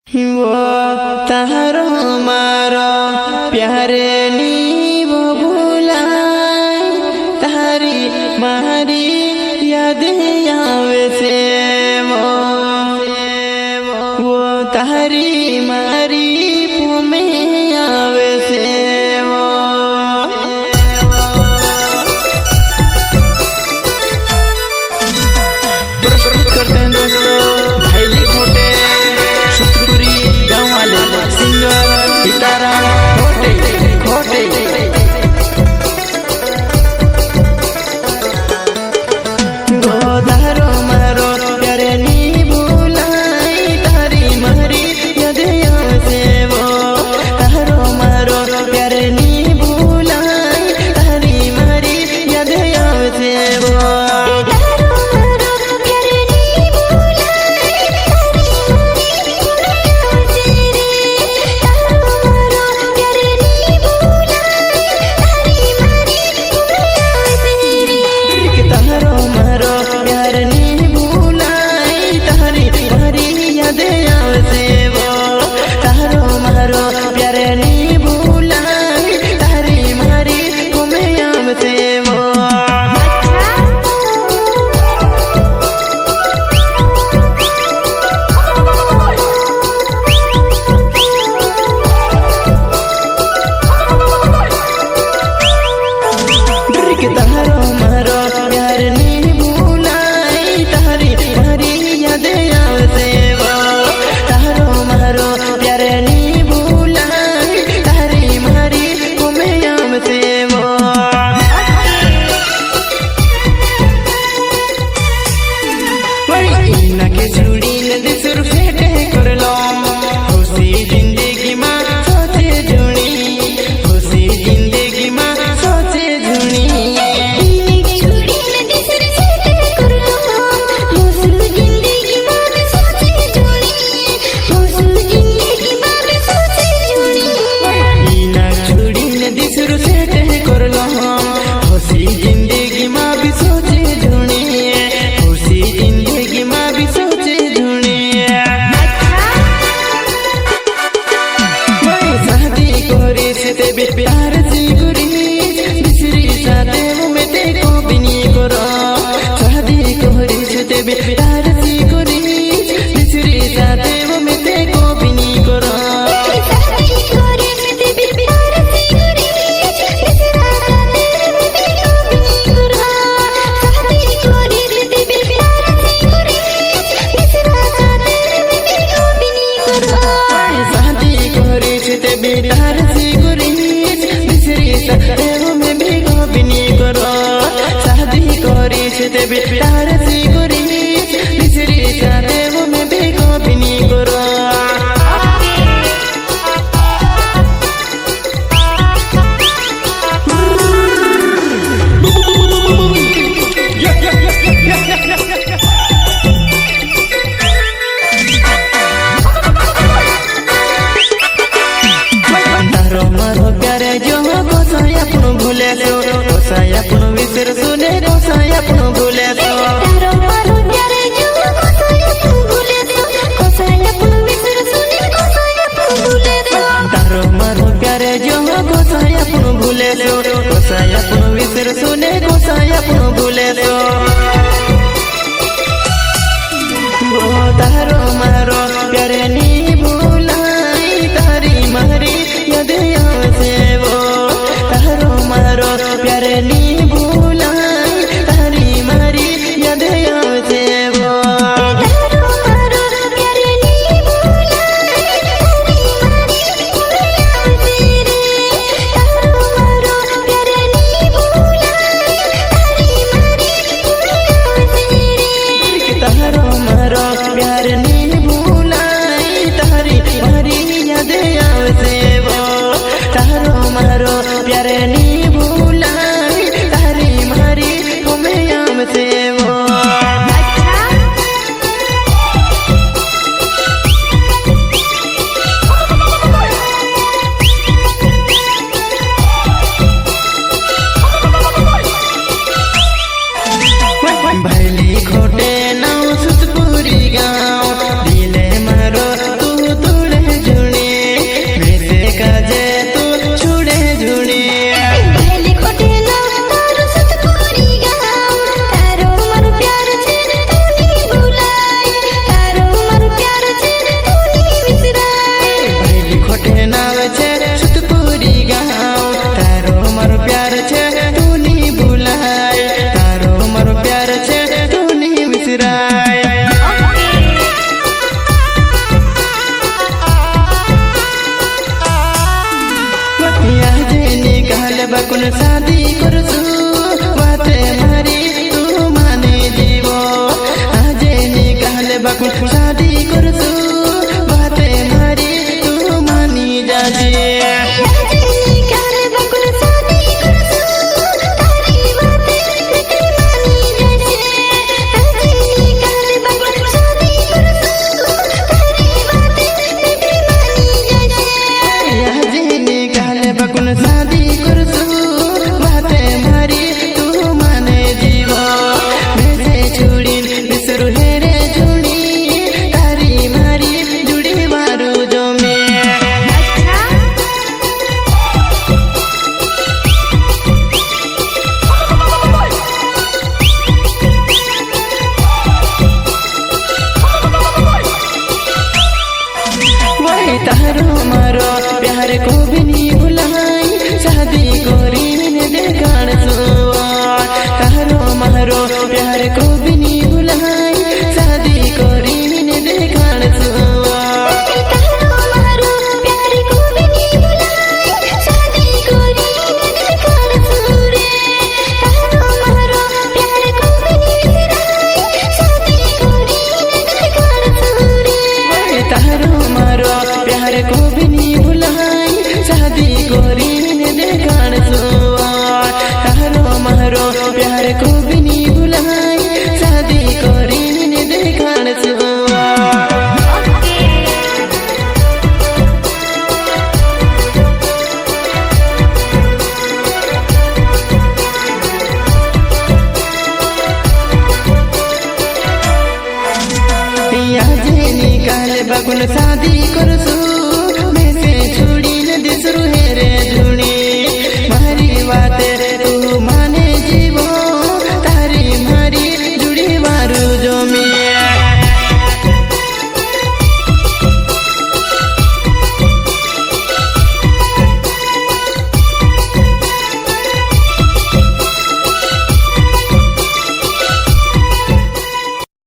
वो तारो मारो प्यारे नी वो भुलाए तारी मारी याद आवे से वो तारी मारी पुमे आवे से करते हैं दोस्तों भाई खोटे शुक्री गाँव वाले सिंगर सितारा खोटे खोटे गोदारो मारो प्यारे नी भुलाई तारी मारी याद आवे वो तारो मारो प्यारे नी भुलाई तारी मारी याद आवे वो प्यार सी गुरी बिसरी साथे वो में ते को बिनी करो शादी कोरी छते प्यार सी गुरी बिसरी साथे वो में ते को बिनी करो शादी कोरी छते प्यार सी गुरी बिसरा साथे वो में ते को बिनी करो शादी कोरी छते प्यार सी गुरी बिसरा साथे वो में ते को बिनी करो शादी कोरी छते प्यार सी गुरी में भेगो बिनी करो शादी कोरी छते प्यार सी गुरी बिसरी साथे वो में भेगो बिनी करो भूले तो कोसाया पुनो विसर सुने कोसाया पुनो भूले तो तारो मारो प्यारे जो कोसाया पुनो भूले तो कोसाया पुनो विसर सुने कोसाया पुनो भूले तो तारो मारो प्यारे जो कोसाया पुनो भूले तो कोसाया पुनो विसर सुने कोसाया पुनो भूले तो तारो मारो प्यारे नी भुलाई तारी मारी याद आवे वो तारो मारो तारो मारो प्यार को भी नहीं भुलाई शादी कोरी ने देखाण सुआ तारो मारो प्यार को भी नहीं भुलाई शादी कोरी ने देखाण सुआ तारो मारो प्यार को भी नहीं भुलाई शादी कोरी ने देखाण सुरे तारो मारो प्यार को भी नहीं भुलाई शादी कोरी ने देखाण सुरे तारो मारो प्यार को भी नहीं भुलाई शादी कोरी ने देखाण सुआ तारो मारो प्यार को भी नहीं भुलाई शादी कोरी ने देखाण सुआ आज निकाल बगुन शादी करसू